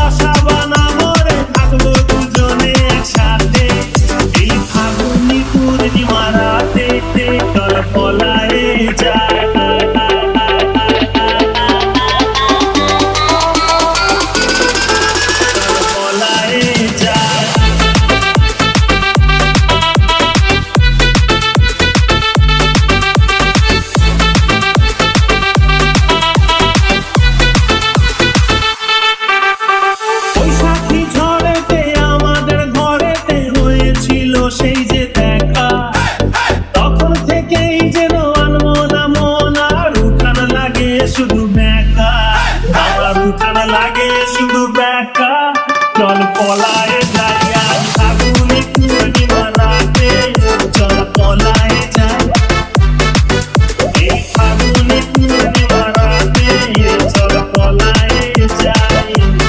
বাসা বানাবো রে, থাকবো দুজনে একসাথে। এই ফাগুনি পূর্ণিমা রাতে চল পলায়ে যায়। সেই যে দেখা, তখন থেকেই যেন আনমনা মন, আর উঠান লাগে শুধু ব্যাকা, আমার উঠান লাগে শুধু ব্যাকা। চল পলায়ে যায়।